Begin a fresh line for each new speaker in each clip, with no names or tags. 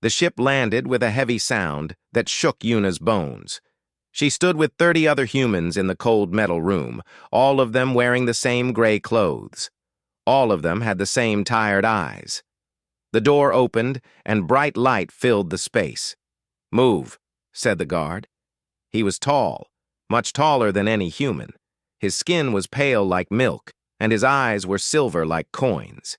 The ship landed with a heavy sound that shook Yuna's bones. She stood with 30 other humans in the cold metal room, all of them wearing the same gray clothes. All of them had the same tired eyes. The door opened, and bright light filled the space. "Move," said the guard. He was tall, much taller than any human. His skin was pale like milk, and his eyes were silver like coins.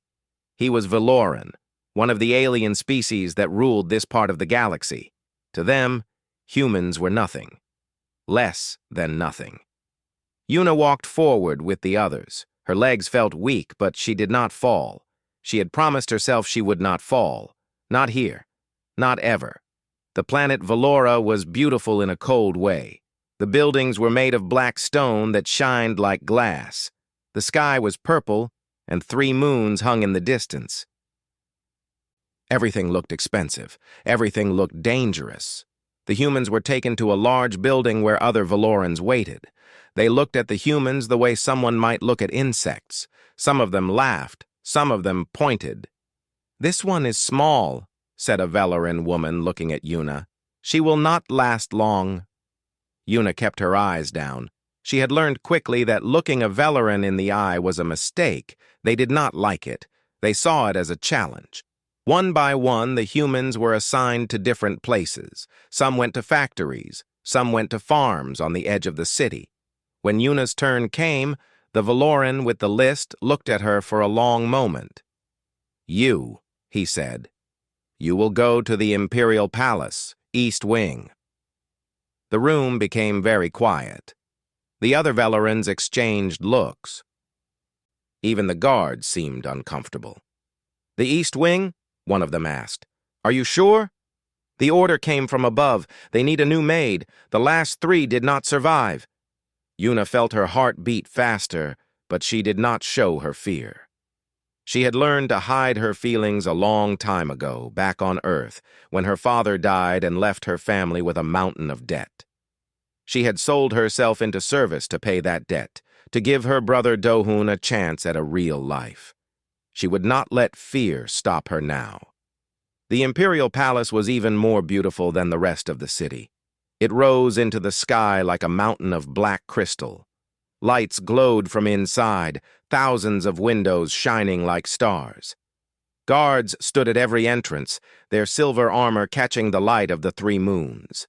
He was Valoran, one of the alien species that ruled this part of the galaxy. To them, humans were nothing. Less than nothing. Yuna walked forward with the others. Her legs felt weak, but she did not fall. She had promised herself she would not fall. Not here. Not ever. The planet Valora was beautiful in a cold way. The buildings were made of black stone that shined like glass. The sky was purple, and 3 moons hung in the distance. Everything looked expensive. Everything looked dangerous. The humans were taken to a large building where other Valorans waited. They looked at the humans the way someone might look at insects. Some of them laughed. Some of them pointed. "This one is small," said a Valoran woman looking at Yuna. "She will not last long." Yuna kept her eyes down. She had learned quickly that looking a Valoran in the eye was a mistake. They did not like it. They saw it as a challenge. One by one, the humans were assigned to different places. Some went to factories. Some went to farms on the edge of the city. When Yuna's turn came, the Valoran with the list looked at her for a long moment. "You," he said. "You will go to the Imperial Palace, East Wing." The room became very quiet. The other Valorans exchanged looks. Even the guards seemed uncomfortable. "The East Wing?" one of them asked. "Are you sure?" "The order came from above. They need a new maid. The last 3 did not survive." Yuna felt her heart beat faster, but she did not show her fear. She had learned to hide her feelings a long time ago, back on Earth, when her father died and left her family with a mountain of debt. She had sold herself into service to pay that debt, to give her brother Dohun a chance at a real life. She would not let fear stop her now. The Imperial Palace was even more beautiful than the rest of the city. It rose into the sky like a mountain of black crystal. Lights glowed from inside, thousands of windows shining like stars. Guards stood at every entrance, their silver armor catching the light of the 3 moons.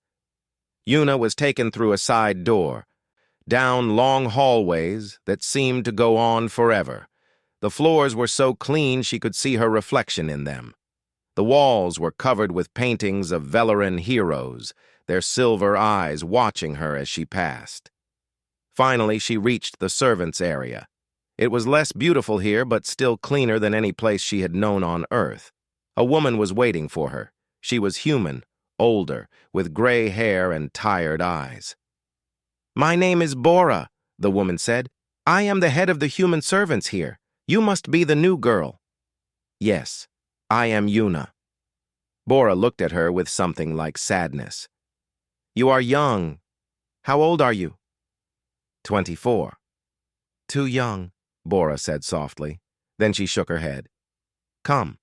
Yuna was taken through a side door, down long hallways that seemed to go on forever. The floors were so clean she could see her reflection in them. The walls were covered with paintings of Valoran heroes, their silver eyes watching her as she passed. Finally, she reached the servants' area. It was less beautiful here, but still cleaner than any place she had known on Earth. A woman was waiting for her. She was human, older, with gray hair and tired eyes. "My name is Bora," the woman said. "I am the head of the human servants here. You must be the new girl." "Yes, I am Yuna." Bora looked at her with something like sadness. "You are young. How old are you?" 24. "Too young," Bora said softly. Then she shook her head. "Come,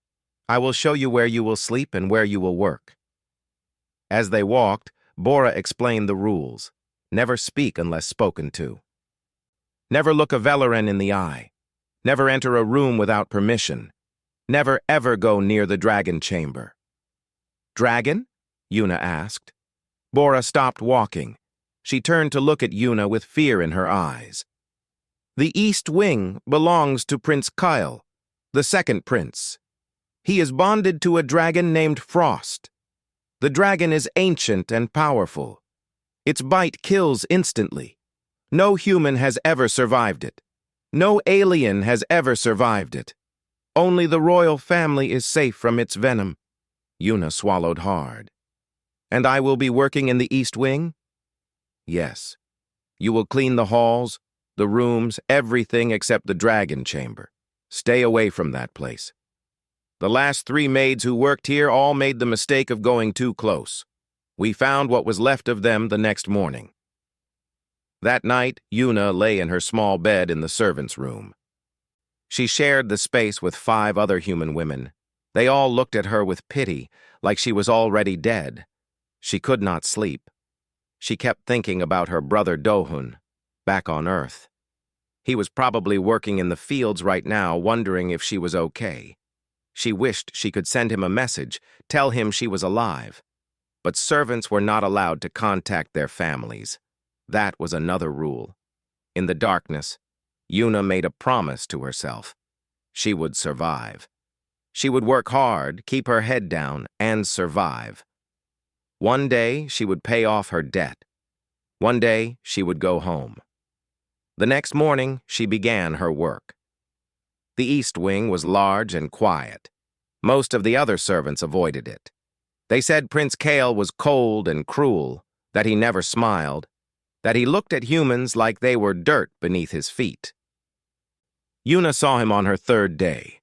I will show you where you will sleep and where you will work." As they walked, Bora explained the rules. Never speak unless spoken to. Never look a Valoran in the eye. Never enter a room without permission. Never ever go near the dragon chamber. "Dragon?" Yuna asked. Bora stopped walking. She turned to look at Yuna with fear in her eyes. "The East Wing belongs to Prince Kyle, the second prince. He is bonded to a dragon named Frost. The dragon is ancient and powerful. Its bite kills instantly. No human has ever survived it. No alien has ever survived it. Only the royal family is safe from its venom." Yuna swallowed hard. "And I will be working in the East Wing?" "Yes. You will clean the halls, the rooms, everything except the dragon chamber. Stay away from that place. The last 3 maids who worked here all made the mistake of going too close. We found what was left of them the next morning." That night, Yuna lay in her small bed in the servants' room. She shared the space with 5 other human women. They all looked at her with pity, like she was already dead. She could not sleep. She kept thinking about her brother Dohun, back on Earth. He was probably working in the fields right now, wondering if she was okay. She wished she could send him a message, tell him she was alive. But servants were not allowed to contact their families. That was another rule. In the darkness, Yuna made a promise to herself. She would survive. She would work hard, keep her head down, and survive. One day, she would pay off her debt. One day, she would go home. The next morning, she began her work. The East Wing was large and quiet. Most of the other servants avoided it. They said Prince Kale was cold and cruel, that he never smiled, that he looked at humans like they were dirt beneath his feet. Yuna saw him on her third day.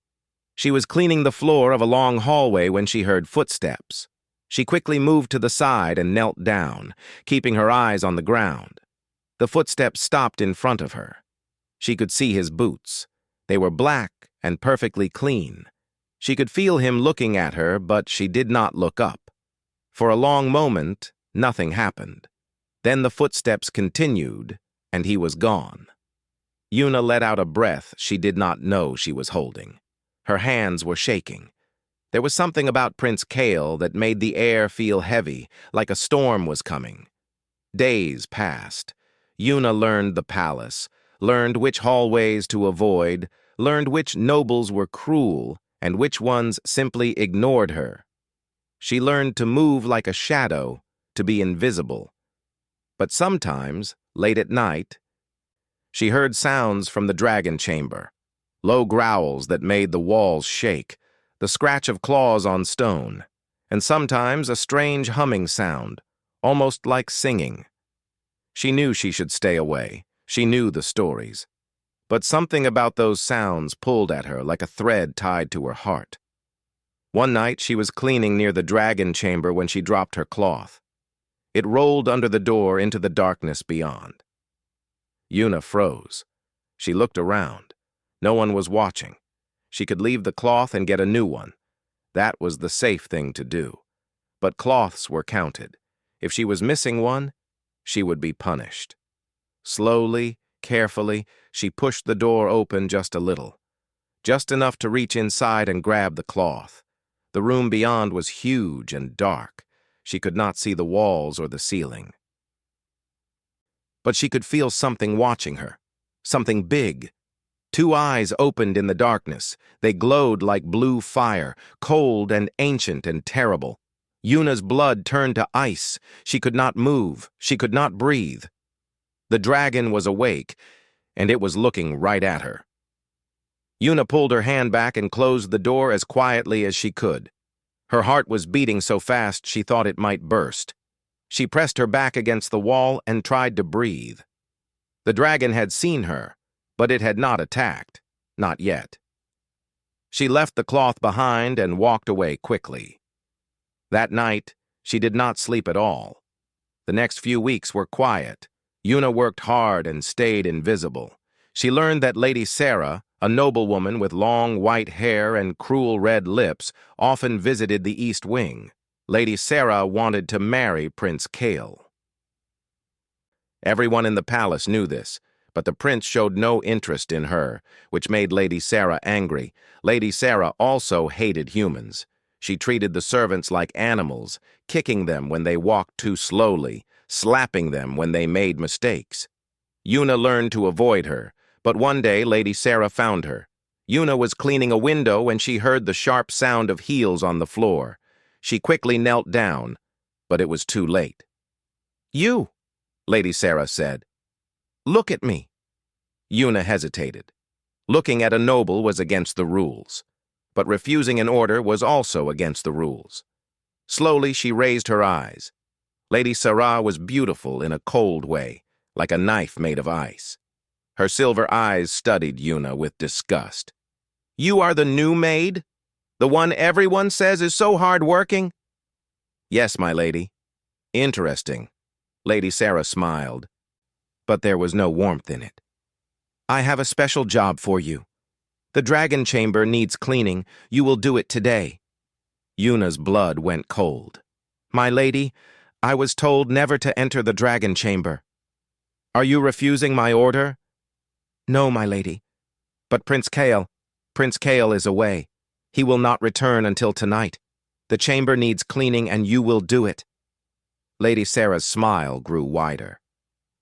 She was cleaning the floor of a long hallway when she heard footsteps. She quickly moved to the side and knelt down, keeping her eyes on the ground. The footsteps stopped in front of her. She could see his boots. They were black and perfectly clean. She could feel him looking at her, but she did not look up. For a long moment, nothing happened. Then the footsteps continued, and he was gone. Yuna let out a breath she did not know she was holding. Her hands were shaking. There was something about Prince Kale that made the air feel heavy, like a storm was coming. Days passed. Yuna learned the palace, learned which hallways to avoid, learned which nobles were cruel, and which ones simply ignored her. She learned to move like a shadow, to be invisible. But sometimes, late at night, she heard sounds from the dragon chamber, low growls that made the walls shake, the scratch of claws on stone, and sometimes a strange humming sound, almost like singing. She knew she should stay away. She knew the stories. But something about those sounds pulled at her like a thread tied to her heart. One night she was cleaning near the dragon chamber when she dropped her cloth. It rolled under the door into the darkness beyond. Yuna froze. She looked around. No one was watching. She could leave the cloth and get a new one. That was the safe thing to do. But cloths were counted. If she was missing one, she would be punished. Slowly, carefully, she pushed the door open just a little. Just enough to reach inside and grab the cloth. The room beyond was huge and dark. She could not see the walls or the ceiling. But she could feel something watching her. Something big. Two eyes opened in the darkness. They glowed like blue fire, cold and ancient and terrible. Yuna's blood turned to ice. She could not move. She could not breathe. The dragon was awake, and it was looking right at her. Yuna pulled her hand back and closed the door as quietly as she could. Her heart was beating so fast she thought it might burst. She pressed her back against the wall and tried to breathe. The dragon had seen her, but it had not attacked. Not yet. She left the cloth behind and walked away quickly. That night, she did not sleep at all. The next few weeks were quiet. Yuna worked hard and stayed invisible. She learned that Lady Sarah, a noblewoman with long white hair and cruel red lips, often visited the East Wing. Lady Sarah wanted to marry Prince Kale. Everyone in the palace knew this, but the prince showed no interest in her, which made Lady Sarah angry. Lady Sarah also hated humans. She treated the servants like animals, kicking them when they walked too slowly, slapping them when they made mistakes. Yuna learned to avoid her, but one day Lady Sarah found her. Yuna was cleaning a window when she heard the sharp sound of heels on the floor. She quickly knelt down, but it was too late. "You," Lady Sarah said. "Look at me." Yuna hesitated. Looking at a noble was against the rules, but refusing an order was also against the rules. Slowly she raised her eyes. Lady Sarah was beautiful in a cold way, like a knife made of ice. Her silver eyes studied Yuna with disgust. "You are the new maid? The one everyone says is so hard-working?" "Yes, my lady." "Interesting." Lady Sarah smiled, but there was no warmth in it. "I have a special job for you. The dragon chamber needs cleaning. You will do it today." Yuna's blood went cold. "My lady, I was told never to enter the dragon chamber. Are you refusing my order?" "No, my lady. But Prince Kale is away. He will not return until tonight. The chamber needs cleaning and you will do it." Lady Sarah's smile grew wider.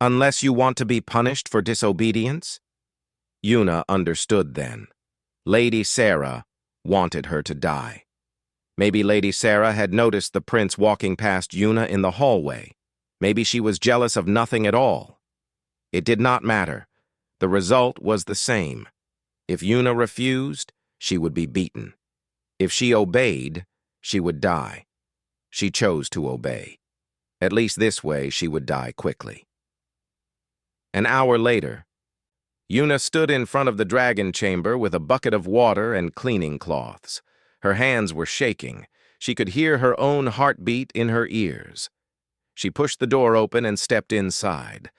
"Unless you want to be punished for disobedience?" Yuna understood then. Lady Sarah wanted her to die. Maybe Lady Sarah had noticed the prince walking past Yuna in the hallway. Maybe she was jealous of nothing at all. It did not matter. The result was the same. If Yuna refused, she would be beaten. If she obeyed, she would die. She chose to obey. At least this way she would die quickly. An hour later, Yuna stood in front of the dragon chamber with a bucket of water and cleaning cloths. Her hands were shaking. She could hear her own heartbeat in her ears. She pushed the door open and stepped inside.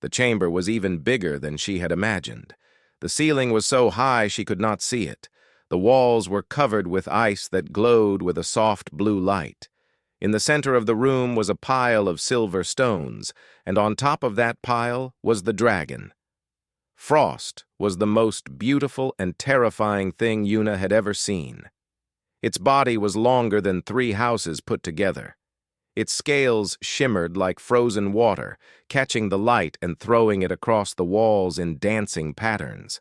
The chamber was even bigger than she had imagined. The ceiling was so high she could not see it. The walls were covered with ice that glowed with a soft blue light. In the center of the room was a pile of silver stones, and on top of that pile was the dragon. Frost was the most beautiful and terrifying thing Yuna had ever seen. Its body was longer than 3 houses put together. Its scales shimmered like frozen water, catching the light and throwing it across the walls in dancing patterns.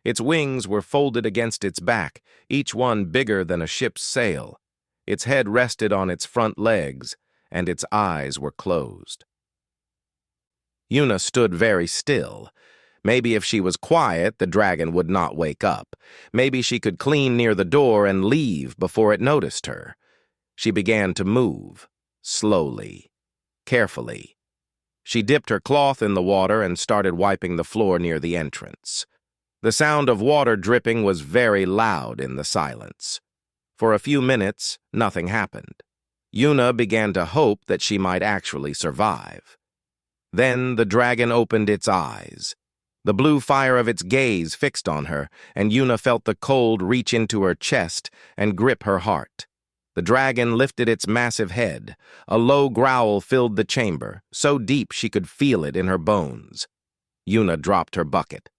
Its wings were folded against its back, each one bigger than a ship's sail. Its head rested on its front legs, and its eyes were closed. Yuna stood very still. Maybe if she was quiet, the dragon would not wake up. Maybe she could clean near the door and leave before it noticed her. She began to move, slowly, carefully. She dipped her cloth in the water and started wiping the floor near the entrance. The sound of water dripping was very loud in the silence. For a few minutes, nothing happened. Yuna began to hope that she might actually survive. Then the dragon opened its eyes. The blue fire of its gaze fixed on her, and Yuna felt the cold reach into her chest and grip her heart. The dragon lifted its massive head. A low growl filled the chamber, so deep she could feel it in her bones. Yuna dropped her bucket.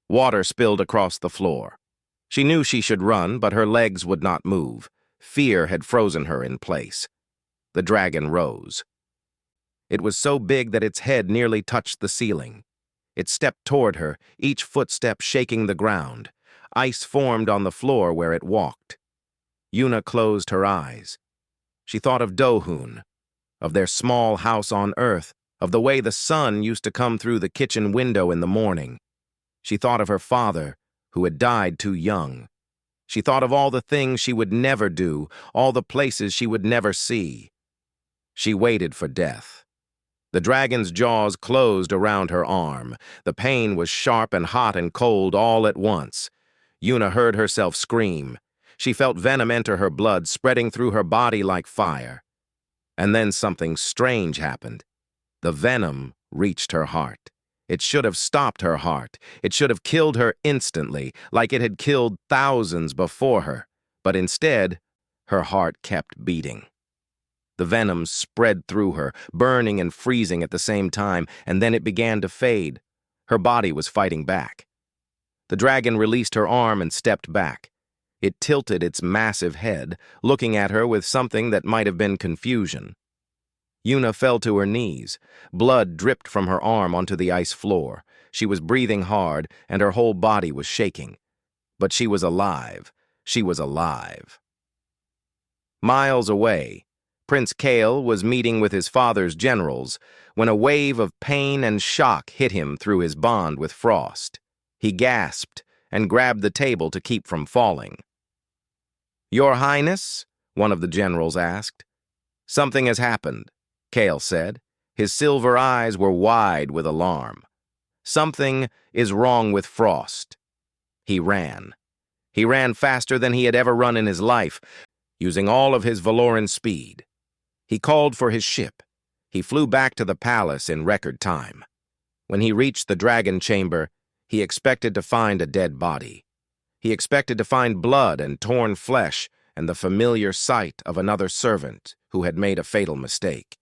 Water spilled across the floor. She knew she should run, but her legs would not move. Fear had frozen her in place. The dragon rose. It was so big that its head nearly touched the ceiling. It stepped toward her, each footstep shaking the ground. Ice formed on the floor where it walked. Yuna closed her eyes. She thought of Dohun, of their small house on Earth, of the way the sun used to come through the kitchen window in the morning. She thought of her father, who had died too young. She thought of all the things she would never do, all the places she would never see. She waited for death. The dragon's jaws closed around her arm. The pain was sharp and hot and cold all at once. Yuna heard herself scream. She felt venom enter her blood, spreading through her body like fire. And then something strange happened. The venom reached her heart. It should have stopped her heart. It should have killed her instantly, like it had killed thousands before her. But instead, her heart kept beating. The venom spread through her, burning and freezing at the same time, and then it began to fade. Her body was fighting back. The dragon released her arm and stepped back. It tilted its massive head, looking at her with something that might have been confusion. Yuna fell to her knees. Blood dripped from her arm onto the ice floor. She was breathing hard, and her whole body was shaking. But she was alive. She was alive. Miles away, Prince Kale was meeting with his father's generals when a wave of pain and shock hit him through his bond with Frost. He gasped and grabbed the table to keep from falling. "Your Highness?" one of the generals asked. "Something has happened," Kale said. His silver eyes were wide with alarm. "Something is wrong with Frost." He ran. He ran faster than he had ever run in his life, using all of his Valoran speed. He called for his ship. He flew back to the palace in record time. When he reached the dragon chamber, he expected to find a dead body. He expected to find blood and torn flesh and the familiar sight of another servant who had made a fatal mistake.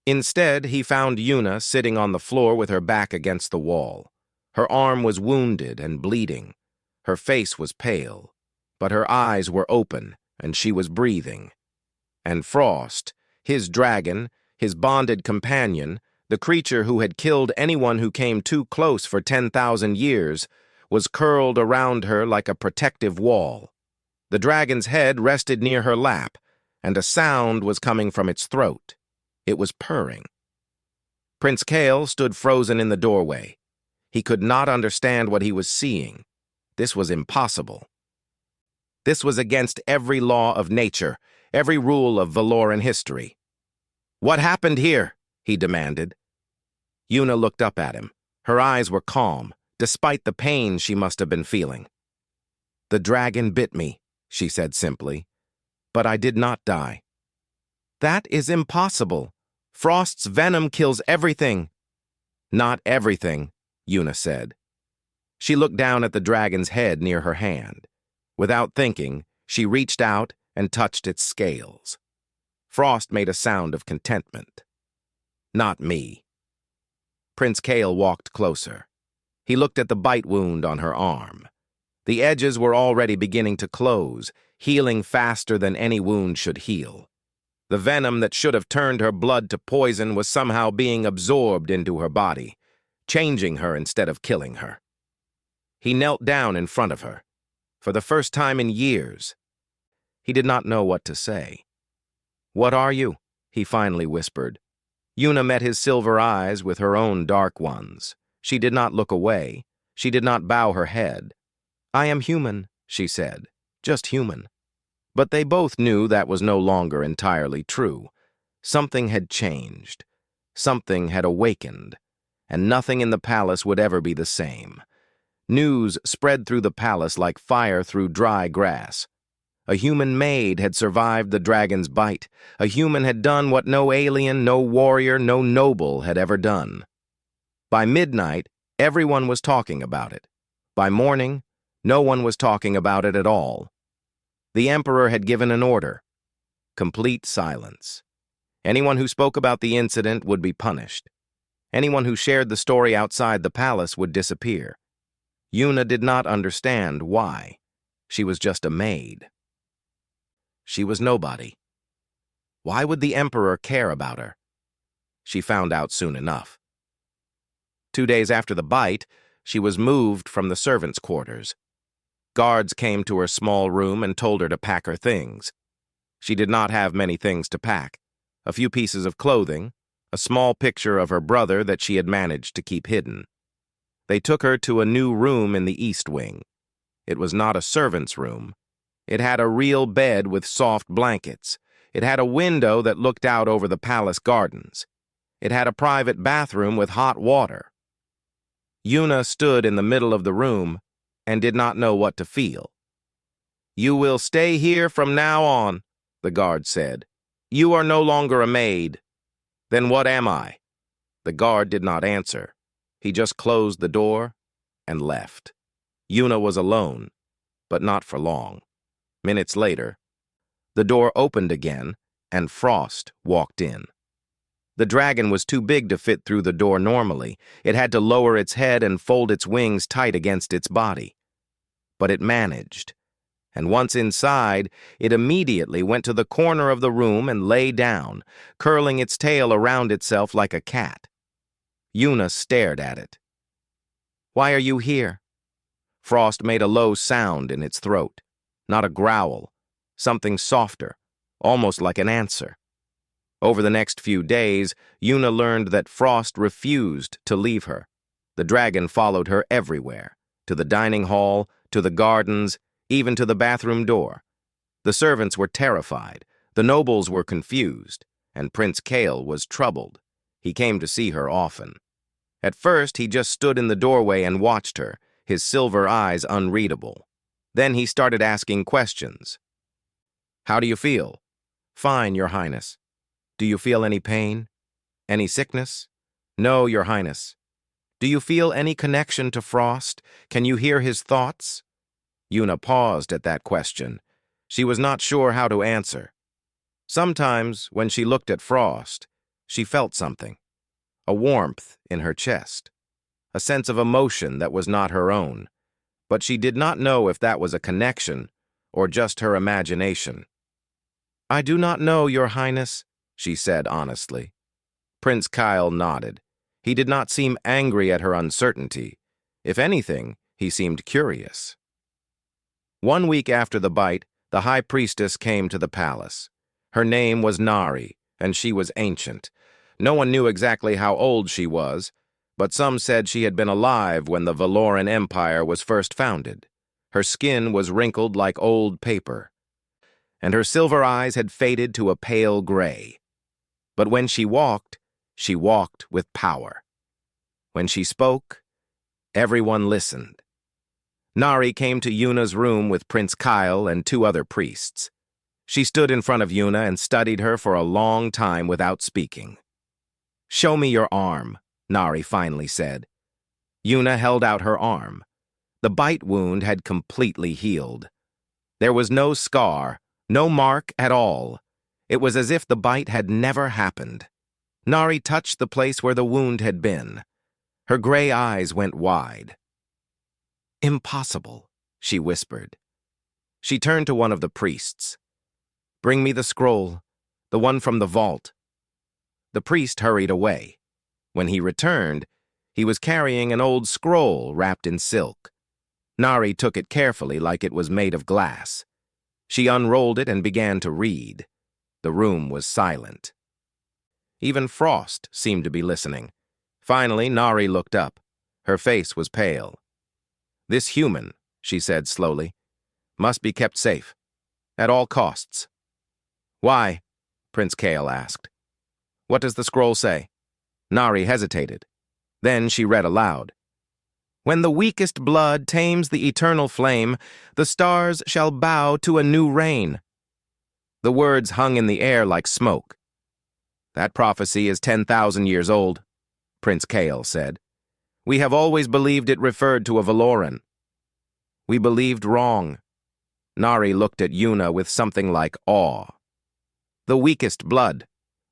Instead, he found Yuna sitting on the floor with her back against the wall. Her arm was wounded and bleeding. Her face was pale, but her eyes were open and she was breathing. And Frost, his dragon, his bonded companion, the creature who had killed anyone who came too close for 10,000 years, was curled around her like a protective wall. The dragon's head rested near her lap, and a sound was coming from its throat. It was purring. Prince Kale stood frozen in the doorway. He could not understand what he was seeing. This was impossible. This was against every law of nature, every rule of Valoran history. "What happened here?" he demanded. Yuna looked up at him. Her eyes were calm, despite the pain she must have been feeling. "The dragon bit me," she said simply, "but I did not die." "That is impossible. Frost's venom kills everything." "Not everything," Yuna said. She looked down at the dragon's head near her hand. Without thinking, she reached out and touched its scales. Frost made a sound of contentment. "Not me." Prince Kale walked closer. He looked at the bite wound on her arm. The edges were already beginning to close, healing faster than any wound should heal. The venom that should have turned her blood to poison was somehow being absorbed into her body, changing her instead of killing her. He knelt down in front of her. For the first time in years, he did not know what to say. "What are you?" he finally whispered. Yuna met his silver eyes with her own dark ones. She did not look away. She did not bow her head. "I am human," she said. "Just human." But they both knew that was no longer entirely true. Something had changed. Something had awakened. And nothing in the palace would ever be the same. News spread through the palace like fire through dry grass. A human maid had survived the dragon's bite. A human had done what no alien, no warrior, no noble had ever done. By midnight, everyone was talking about it. By morning, no one was talking about it at all. The emperor had given an order. Complete silence. Anyone who spoke about the incident would be punished. Anyone who shared the story outside the palace would disappear. Yuna did not understand why. She was just a maid. She was nobody. Why would the emperor care about her? She found out soon enough. 2 days after the bite, she was moved from the servants' quarters. Guards came to her small room and told her to pack her things. She did not have many things to pack. A few pieces of clothing, a small picture of her brother that she had managed to keep hidden. They took her to a new room in the East Wing. It was not a servant's room. It had a real bed with soft blankets. It had a window that looked out over the palace gardens. It had a private bathroom with hot water. Yuna stood in the middle of the room and did not know what to feel. "You will stay here from now on," the guard said. "You are no longer a maid." "Then what am I?" The guard did not answer. He just closed the door and left. Yuna was alone, but not for long. Minutes later, the door opened again, and Frost walked in. The dragon was too big to fit through the door normally. It had to lower its head and fold its wings tight against its body. But it managed, and once inside, it immediately went to the corner of the room and lay down, curling its tail around itself like a cat. Yuna stared at it. "Why are you here?" Frost made a low sound in its throat. Not a growl, something softer, almost like an answer. Over the next few days, Yuna learned that Frost refused to leave her. The dragon followed her everywhere, to the dining hall, to the gardens, even to the bathroom door. The servants were terrified, the nobles were confused, and Prince Kale was troubled. He came to see her often. At first, he just stood in the doorway and watched her, his silver eyes unreadable. Then he started asking questions. "How do you feel?" "Fine, Your Highness." "Do you feel any pain? Any sickness?" "No, Your Highness." "Do you feel any connection to Frost? Can you hear his thoughts?" Yuna paused at that question. She was not sure how to answer. Sometimes, when she looked at Frost, she felt something, a warmth in her chest, a sense of emotion that was not her own, but she did not know if that was a connection or just her imagination. "I do not know, Your Highness," she said honestly. Prince Kyle nodded. He did not seem angry at her uncertainty. If anything, he seemed curious. 1 week after the bite, the High Priestess came to the palace. Her name was Nari, and she was ancient. No one knew exactly how old she was, but some said she had been alive when the Valoran Empire was first founded. Her skin was wrinkled like old paper, and her silver eyes had faded to a pale gray. But when she walked with power. When she spoke, everyone listened. Nari came to Yuna's room with Prince Kyle and 2 other priests. She stood in front of Yuna and studied her for a long time without speaking. "Show me your arm," Nari finally said. Yuna held out her arm. The bite wound had completely healed. There was no scar, no mark at all. It was as if the bite had never happened. Nari touched the place where the wound had been. Her gray eyes went wide. "Impossible," she whispered. She turned to one of the priests. "Bring me the scroll, the one from the vault." The priest hurried away. When he returned, he was carrying an old scroll wrapped in silk. Nari took it carefully like it was made of glass. She unrolled it and began to read. The room was silent. Even Frost seemed to be listening. Finally, Nari looked up. Her face was pale. "This human," she said slowly, "must be kept safe, at all costs." "Why?" Prince Kale asked. "What does the scroll say?" Nari hesitated. Then she read aloud. "When the weakest blood tames the eternal flame, the stars shall bow to a new reign." The words hung in the air like smoke. "That prophecy is 10,000 years old," Prince Kale said. "We have always believed it referred to a Valoran." "We believed wrong." Nari looked at Yuna with something like awe. "The weakest blood.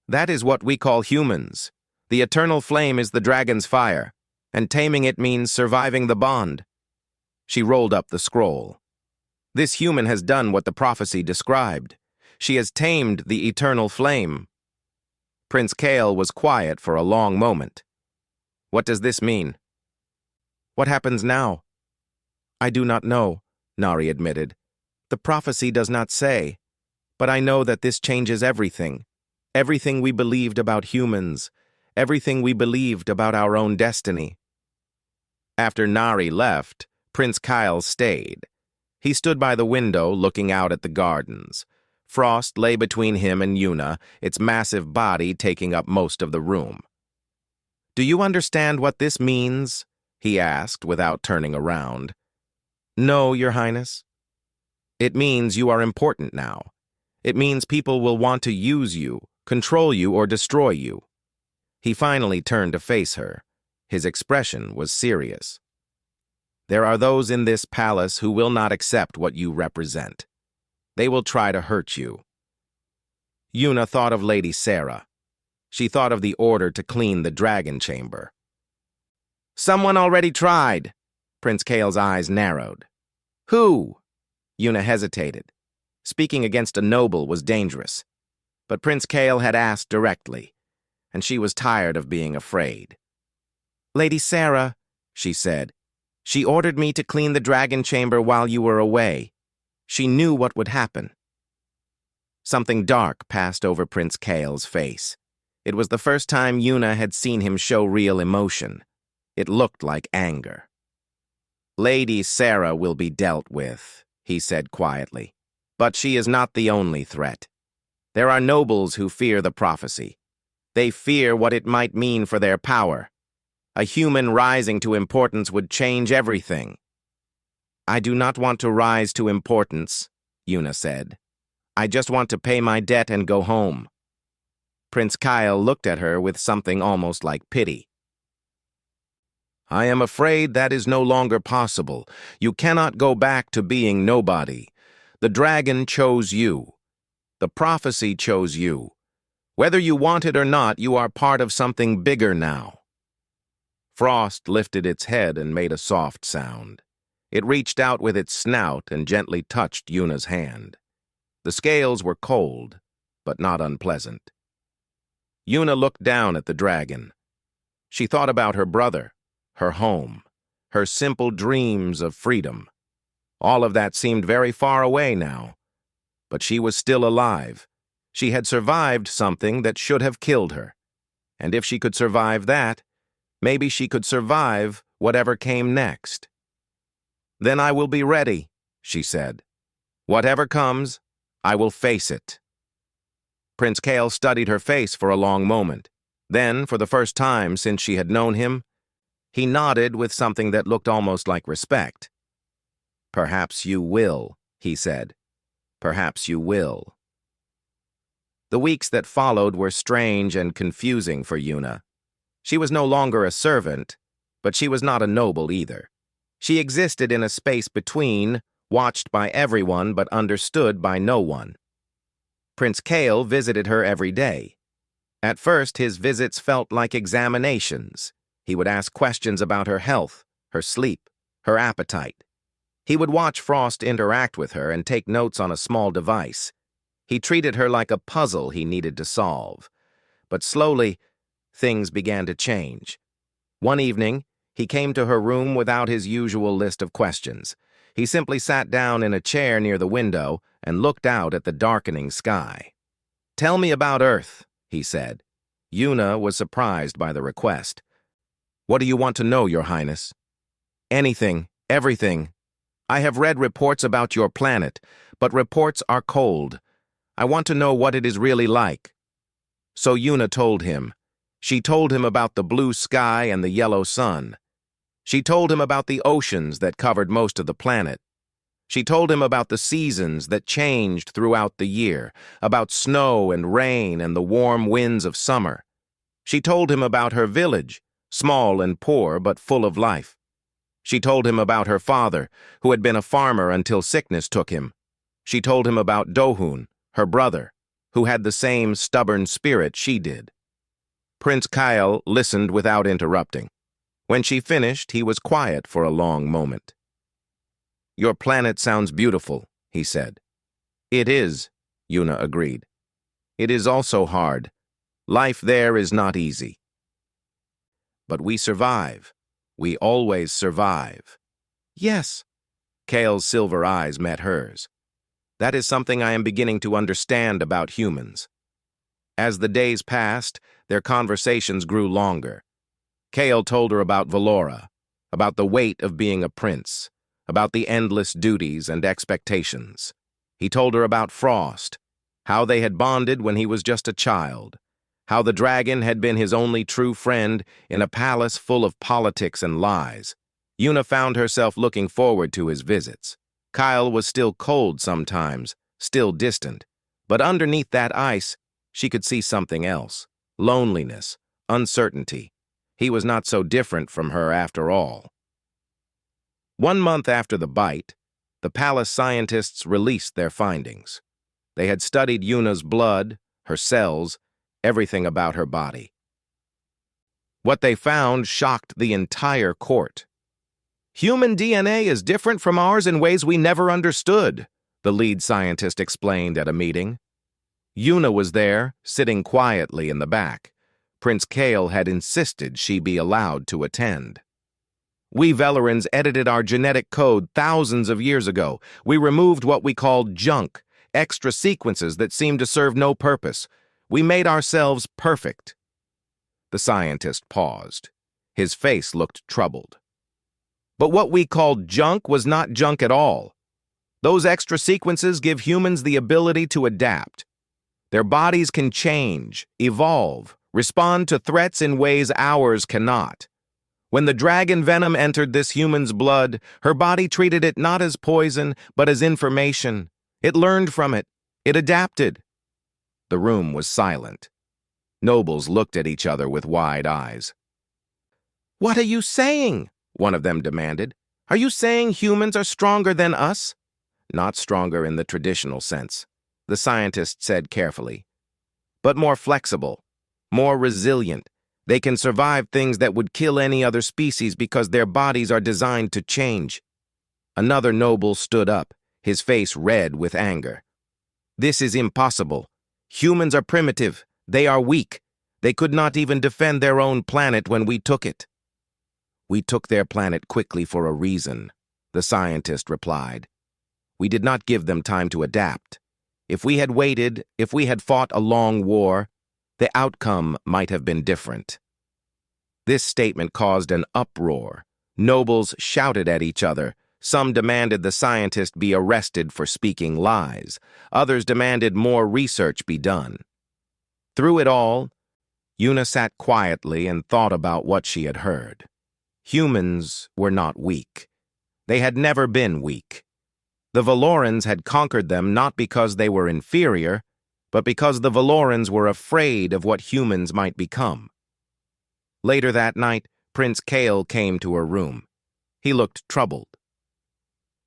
That is what we call humans. The eternal flame is the dragon's fire, and taming it means surviving the bond." She rolled up the scroll. "This human has done what the prophecy described. She has tamed the eternal flame." Prince Kale was quiet for a long moment. "What does this mean?" "What happens now?" "I do not know," Nari admitted. "The prophecy does not say. But I know that this changes everything. Everything we believed about humans. Everything we believed about our own destiny." After Nari left, Prince Kyle stayed. He stood by the window looking out at the gardens. Frost lay between him and Yuna, its massive body taking up most of the room. "Do you understand what this means?" he asked without turning around. "No, Your Highness." "It means you are important now. It means people will want to use you, control you, or destroy you." He finally turned to face her. His expression was serious. "There are those in this palace who will not accept what you represent. They will try to hurt you." Yuna thought of Lady Sarah. She thought of the order to clean the dragon chamber. "Someone already tried." Prince Kale's eyes narrowed. "Who?" Yuna hesitated. Speaking against a noble was dangerous. But Prince Kale had asked directly, and she was tired of being afraid. "Lady Sarah," she said. "She ordered me to clean the dragon chamber while you were away. She knew what would happen." Something dark passed over Prince Kale's face. It was the first time Yuna had seen him show real emotion. It looked like anger. "Lady Sarah will be dealt with," he said quietly. "But she is not the only threat. There are nobles who fear the prophecy. They fear what it might mean for their power. A human rising to importance would change everything." "I do not want to rise to importance," Yuna said. "I just want to pay my debt and go home." Prince Kyle looked at her with something almost like pity. "I am afraid that is no longer possible. You cannot go back to being nobody. The dragon chose you. The prophecy chose you. Whether you want it or not, you are part of something bigger now. Frost lifted its head and made a soft sound. It reached out with its snout and gently touched Yuna's hand. The scales were cold, but not unpleasant. Yuna looked down at the dragon. She thought about her brother, her home, her simple dreams of freedom. All of that seemed very far away now. But she was still alive. She had survived something that should have killed her. And if she could survive that, maybe she could survive whatever came next. "Then I will be ready," she said. "Whatever comes, I will face it." Prince Kael studied her face for a long moment. Then, for the first time since she had known him, he nodded with something that looked almost like respect. "Perhaps you will," he said. "Perhaps you will." The weeks that followed were strange and confusing for Yuna. She was no longer a servant, but she was not a noble either. She existed in a space between, watched by everyone but understood by no one. Prince Kael visited her every day. At first, his visits felt like examinations. He would ask questions about her health, her sleep, her appetite. He would watch Frost interact with her and take notes on a small device. He treated her like a puzzle he needed to solve. But slowly, things began to change. One evening, he came to her room without his usual list of questions. He simply sat down in a chair near the window and looked out at the darkening sky. "Tell me about Earth," he said. Yuna was surprised by the request. "What do you want to know, Your Highness?" "Anything, everything. I have read reports about your planet, but reports are cold. I want to know what it is really like." So Yuna told him. She told him about the blue sky and the yellow sun. She told him about the oceans that covered most of the planet. She told him about the seasons that changed throughout the year, about snow and rain and the warm winds of summer. She told him about her village, small and poor but full of life. She told him about her father, who had been a farmer until sickness took him. She told him about Dohun, her brother, who had the same stubborn spirit she did. Prince Kael listened without interrupting. When she finished, he was quiet for a long moment. "Your planet sounds beautiful," he said. "It is," Yuna agreed. "It is also hard. Life there is not easy. But we survive. We always survive." "Yes." Kael's silver eyes met hers. "That is something I am beginning to understand about humans." As the days passed, their conversations grew longer. Kael told her about Valora, about the weight of being a prince, about the endless duties and expectations. He told her about Frost, how they had bonded when he was just a child, how the dragon had been his only true friend in a palace full of politics and lies. Yuna found herself looking forward to his visits. Kael was still cold sometimes, still distant, but underneath that ice, she could see something else: loneliness, uncertainty. He was not so different from her after all. 1 month after the bite, the palace scientists released their findings. They had studied Yuna's blood, her cells, everything about her body. What they found shocked the entire court. "Human DNA is different from ours in ways we never understood," the lead scientist explained at a meeting. Yuna was there, sitting quietly in the back. Prince Kael had insisted she be allowed to attend. "We Velerans edited our genetic code thousands of years ago. We removed what we called junk, extra sequences that seemed to serve no purpose. We made ourselves perfect." The scientist paused. His face looked troubled. "But what we called junk was not junk at all. Those extra sequences give humans the ability to adapt. Their bodies can change, evolve, respond to threats in ways ours cannot. When the dragon venom entered this human's blood, her body treated it not as poison, but as information. It learned from it. It adapted." The room was silent. Nobles looked at each other with wide eyes. "What are you saying?" one of them demanded. "Are you saying humans are stronger than us?" Not stronger in the traditional sense, the scientist said carefully, but more flexible, more resilient. They can survive things that would kill any other species because their bodies are designed to change. Another noble stood up, his face red with anger. This is impossible. Humans are primitive. They are weak. They could not even defend their own planet when we took it. We took their planet quickly for a reason, the scientist replied. We did not give them time to adapt. If we had waited, if we had fought a long war, the outcome might have been different. This statement caused an uproar. Nobles shouted at each other. Some demanded the scientist be arrested for speaking lies. Others demanded more research be done. Through it all, Una sat quietly and thought about what she had heard. Humans were not weak. They had never been weak. The Valorans had conquered them not because they were inferior, but because the Valorans were afraid of what humans might become. Later that night, Prince Kale came to her room. He looked troubled.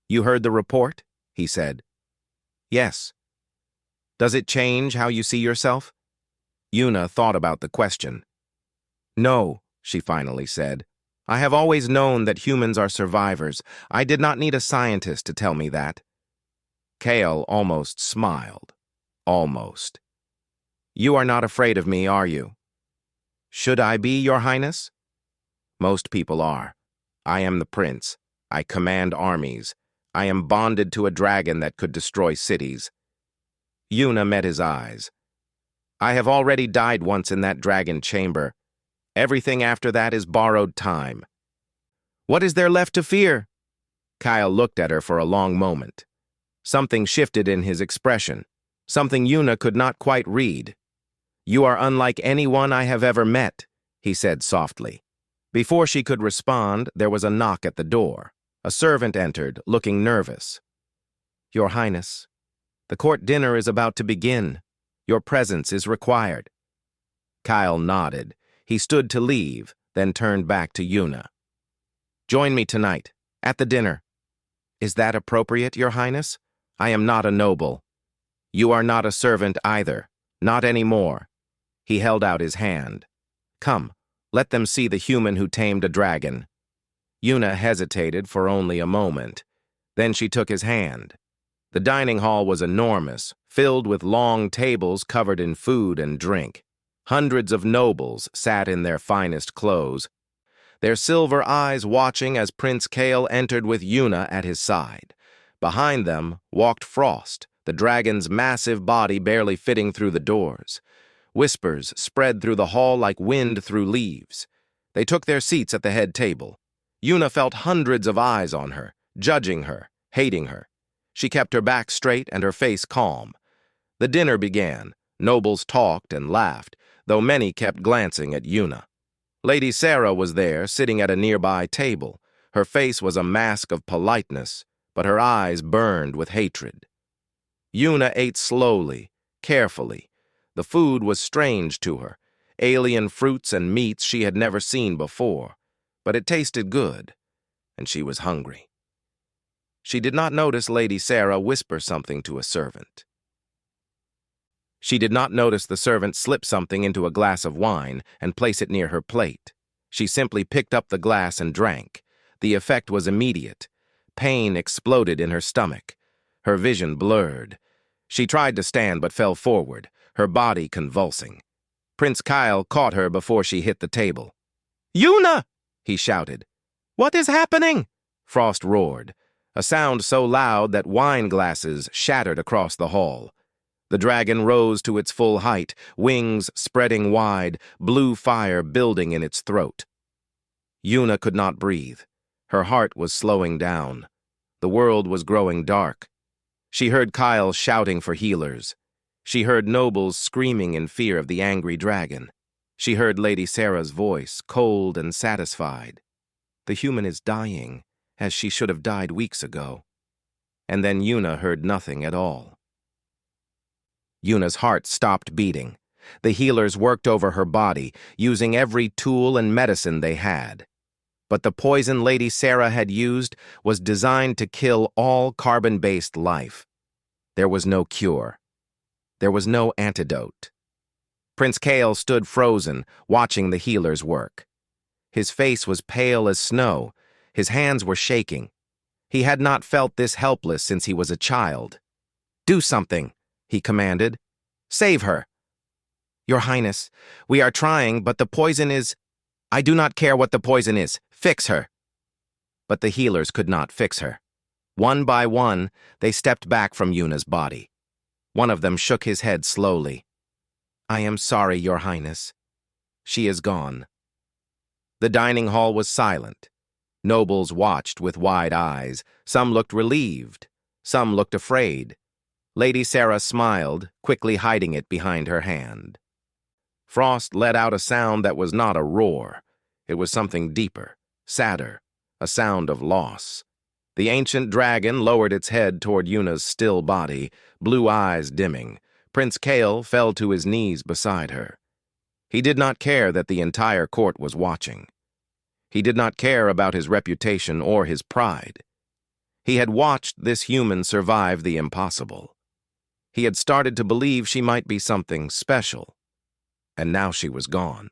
"You heard the report?" he said. "Yes." "Does it change how you see yourself?" Una thought about the question. "No," she finally said. "I have always known that humans are survivors. I did not need a scientist to tell me that." Kale almost smiled. Almost. "You are not afraid of me, are you?" "Should I be, Your Highness?" "Most people are. I am the prince. I command armies. I am bonded to a dragon that could destroy cities." Una met his eyes. "I have already died once in that dragon chamber. Everything after that is borrowed time." "What is there left to fear?" Kyle looked at her for a long moment. Something shifted in his expression, something Una could not quite read. "You are unlike anyone I have ever met," he said softly. Before she could respond, there was a knock at the door. A servant entered, looking nervous. "Your Highness, the court dinner is about to begin. Your presence is required." Kyle nodded. He stood to leave, then turned back to Una. "Join me tonight, at the dinner." "Is that appropriate, Your Highness? I am not a noble." "You are not a servant either. Not anymore." He held out his hand. "Come, let them see the human who tamed a dragon." Una hesitated for only a moment. Then she took his hand. The dining hall was enormous, filled with long tables covered in food and drink. Hundreds of nobles sat in their finest clothes, their silver eyes watching as Prince Kale entered with Una at his side. Behind them walked Frost, the dragon's massive body barely fitting through the doors. Whispers spread through the hall like wind through leaves. They took their seats at the head table. Una felt hundreds of eyes on her, judging her, hating her. She kept her back straight and her face calm. The dinner began. Nobles talked and laughed, though many kept glancing at Una. Lady Sarah was there, sitting at a nearby table. Her face was a mask of politeness, but her eyes burned with hatred. Una ate slowly, carefully. The food was strange to her, alien fruits and meats she had never seen before. But it tasted good, and she was hungry. She did not notice Lady Sarah whisper something to a servant. She did not notice the servant slip something into a glass of wine and place it near her plate. She simply picked up the glass and drank. The effect was immediate. Pain exploded in her stomach. Her vision blurred. She tried to stand but fell forward, her body convulsing. Prince Kyle caught her before she hit the table. "Una!" he shouted. "What is happening?" Frost roared, a sound so loud that wine glasses shattered across the hall. The dragon rose to its full height, wings spreading wide, blue fire building in its throat. Una could not breathe. Her heart was slowing down. The world was growing dark. She heard Kyle shouting for healers. She heard nobles screaming in fear of the angry dragon. She heard Lady Sarah's voice, cold and satisfied. The human is dying, as she should have died weeks ago. And then Una heard nothing at all. Una's heart stopped beating. The healers worked over her body, using every tool and medicine they had. But the poison Lady Sarah had used was designed to kill all carbon-based life. There was no cure. There was no antidote. Prince Kael stood frozen, watching the healers work. His face was pale as snow. His hands were shaking. He had not felt this helpless since he was a child. "Do something," he commanded. "Save her." "Your Highness, we are trying, but the poison is—" "I do not care what the poison is. Fix her." But the healers could not fix her. One by one, they stepped back from Yuna's body. One of them shook his head slowly. "I am sorry, Your Highness. She is gone." The dining hall was silent. Nobles watched with wide eyes. Some looked relieved. Some looked afraid. Lady Sarah smiled, quickly hiding it behind her hand. Frost let out a sound that was not a roar. It was something deeper, sadder, a sound of loss. The ancient dragon lowered its head toward Yuna's still body, blue eyes dimming. Prince Kael fell to his knees beside her. He did not care that the entire court was watching. He did not care about his reputation or his pride. He had watched this human survive the impossible. He had started to believe she might be something special. And now she was gone.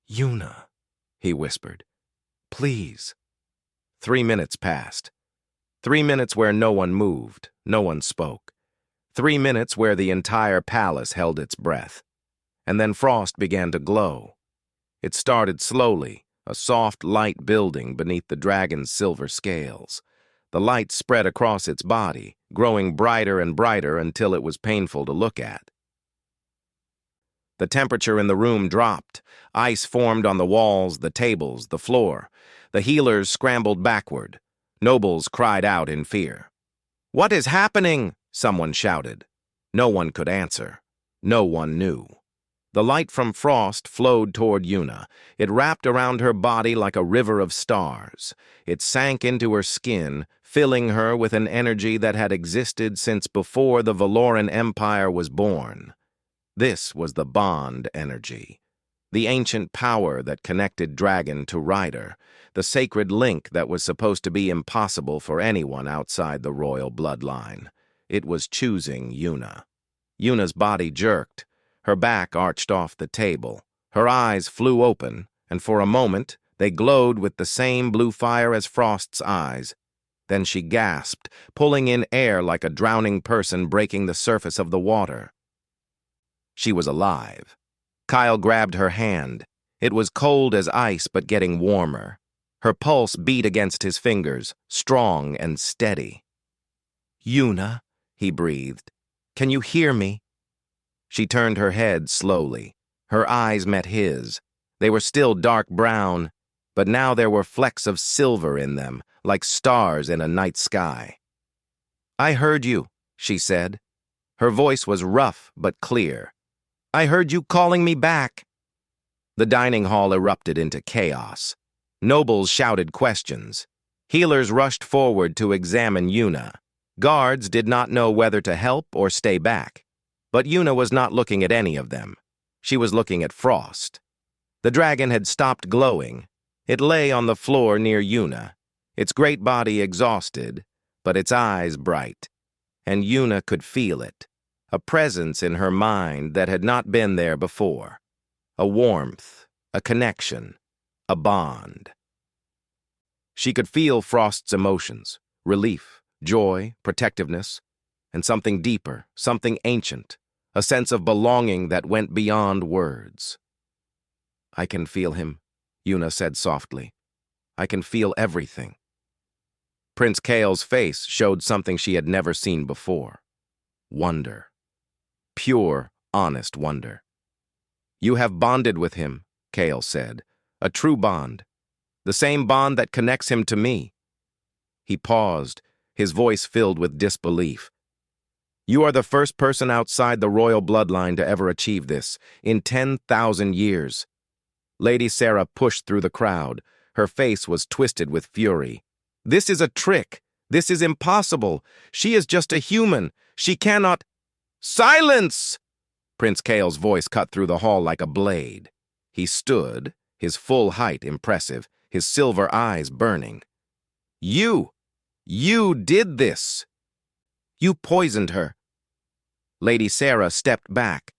"Yuna," he whispered. "Please." 3 minutes passed. 3 minutes where no one moved, no one spoke. 3 minutes where the entire palace held its breath. And then Frost began to glow. It started slowly, a soft light building beneath the dragon's silver scales. The light spread across its body, growing brighter and brighter until it was painful to look at. The temperature in the room dropped. Ice formed on the walls, the tables, the floor. The healers scrambled backward. Nobles cried out in fear. "What is happening?" someone shouted. No one could answer. No one knew. The light from Frost flowed toward Yuna. It wrapped around her body like a river of stars. It sank into her skin, filling her with an energy that had existed since before the Valoran Empire was born. This was the bond energy, the ancient power that connected dragon to rider, the sacred link that was supposed to be impossible for anyone outside the royal bloodline. It was choosing Yuna. Yuna's body jerked. Her back arched off the table. Her eyes flew open, and for a moment they glowed with the same blue fire as Frost's eyes. Then she gasped, pulling in air like a drowning person breaking the surface of the water. She was alive. Kyle grabbed her hand. It was cold as ice, but getting warmer. Her pulse beat against his fingers, strong and steady. "Yuna," he breathed. "Can you hear me?" She turned her head slowly. Her eyes met his. They were still dark brown, but now there were flecks of silver in them, like stars in a night sky. "I heard you," she said. Her voice was rough but clear. "I heard you calling me back." The dining hall erupted into chaos. Nobles shouted questions. Healers rushed forward to examine Yuna. Guards did not know whether to help or stay back. But Yuna was not looking at any of them. She was looking at Frost. The dragon had stopped glowing. It lay on the floor near Yuna, its great body exhausted, but its eyes bright. And Yuna could feel it, a presence in her mind that had not been there before. A warmth, a connection, a bond. She could feel Frost's emotions, relief, joy, protectiveness, and something deeper, something ancient, a sense of belonging that went beyond words. "I can feel him," Yuna said softly. "I can feel everything." Prince Kael's face showed something she had never seen before. Wonder. Pure, honest wonder. "You have bonded with him," Kael said. "A true bond. The same bond that connects him to me." He paused, his voice filled with disbelief. "You are the first person outside the royal bloodline to ever achieve this, in 10,000 years. Lady Sarah pushed through the crowd. Her face was twisted with fury. "This is a trick. This is impossible. She is just a human. She cannot—" "Silence!" Prince Kael's voice cut through the hall like a blade. He stood, his full height impressive, his silver eyes burning. You did this! You poisoned her. Lady Sarah stepped back.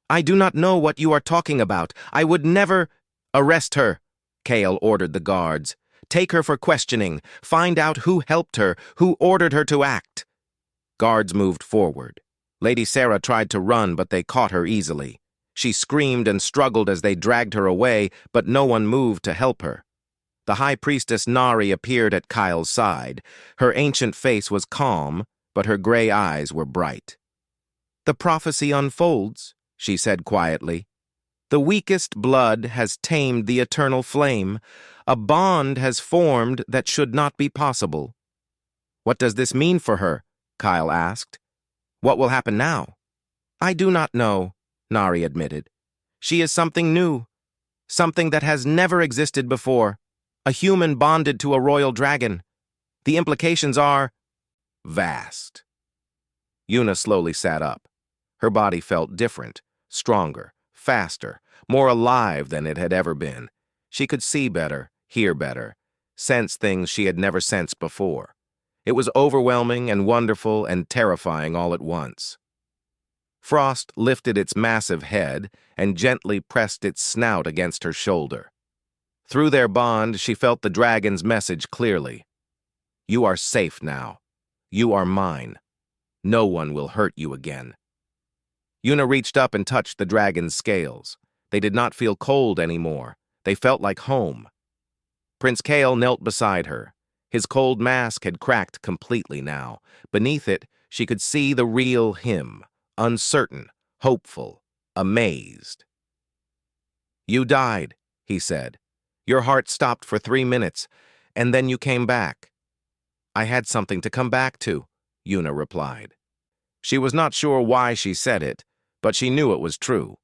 I do not know what you are talking about. I would never— Arrest her, Kale ordered the guards. Take her for questioning. Find out who helped her, who ordered her to act. Guards moved forward. Lady Sarah tried to run, but they caught her easily. She screamed and struggled as they dragged her away, but no one moved to help her. The High Priestess Nari appeared at Kyle's side. Her ancient face was calm, but her gray eyes were bright. The prophecy unfolds, she said quietly. The weakest blood has tamed the eternal flame. A bond has formed that should not be possible. What does this mean for her? Kyle asked. What will happen now? I do not know, Nari admitted. She is something new, something that has never existed before. A human bonded to a royal dragon. The implications are vast. Yuna slowly sat up. Her body felt different, stronger, faster, more alive than it had ever been. She could see better, hear better, sense things she had never sensed before. It was overwhelming and wonderful and terrifying all at once. Frost lifted its massive head and gently pressed its snout against her shoulder. Through their bond, she felt the dragon's message clearly. You are safe now. You are mine. No one will hurt you again. Yuna reached up and touched the dragon's scales. They did not feel cold anymore. They felt like home. Prince Kale knelt beside her. His cold mask had cracked completely now. Beneath it, she could see the real him, uncertain, hopeful, amazed. You died, he said. Your heart stopped for 3 minutes, and then you came back. I had something to come back to, Yuna replied. She was not sure why she said it, but she knew it was true.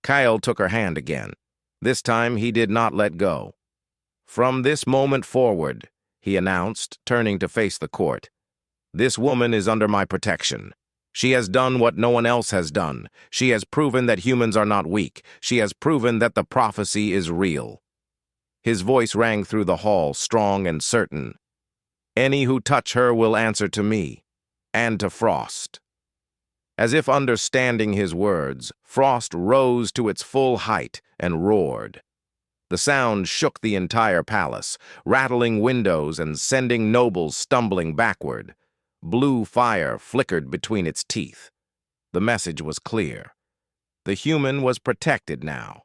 Kyle took her hand again. This time he did not let go. From this moment forward, he announced, turning to face the court, this woman is under my protection. She has done what no one else has done. She has proven that humans are not weak. She has proven that the prophecy is real. His voice rang through the hall, strong and certain. Any who touch her will answer to me, and to Frost. As if understanding his words, Frost rose to its full height and roared. The sound shook the entire palace, rattling windows and sending nobles stumbling backward. Blue fire flickered between its teeth. The message was clear. The human was protected now.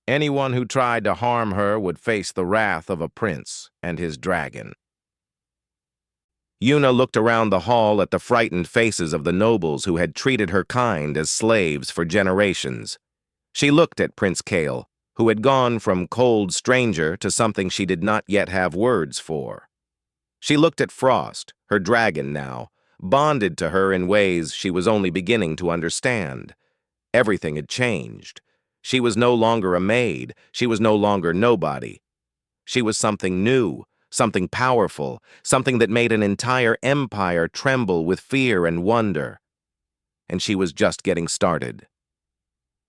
Anyone who tried to harm her would face the wrath of a prince and his dragon. Yuna looked around the hall at the frightened faces of the nobles who had treated her kind as slaves for generations. She looked at Prince Kale, who had gone from cold stranger to something she did not yet have words for. She looked at Frost, her dragon now, bonded to her in ways she was only beginning to understand. Everything had changed. She was no longer a maid. She was no longer nobody. She was something new, something powerful, something that made an entire empire tremble with fear and wonder. And she was just getting started.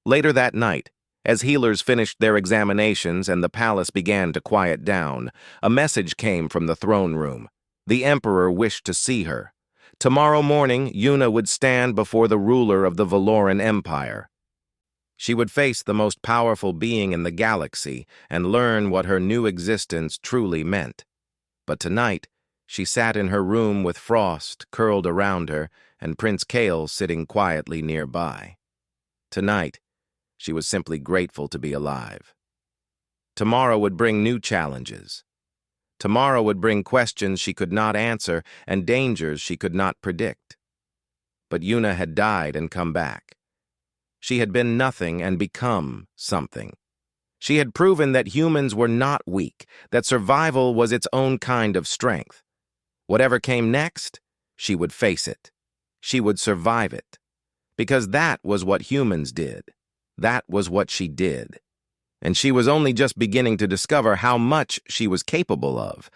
Later that night, as healers finished their examinations and the palace began to quiet down, a message came from the throne room. The emperor wished to see her. Tomorrow morning, Yuna would stand before the ruler of the Valoran Empire. She would face the most powerful being in the galaxy and learn what her new existence truly meant. But tonight, she sat in her room with Frost curled around her and Prince Kale sitting quietly nearby. Tonight, she was simply grateful to be alive. Tomorrow would bring new challenges. Tomorrow would bring questions she could not answer and dangers she could not predict. But Yuna had died and come back. She had been nothing and become something. She had proven that humans were not weak, that survival was its own kind of strength. Whatever came next, she would face it. She would survive it. Because that was what humans did. That was what she did. And she was only just beginning to discover how much she was capable of.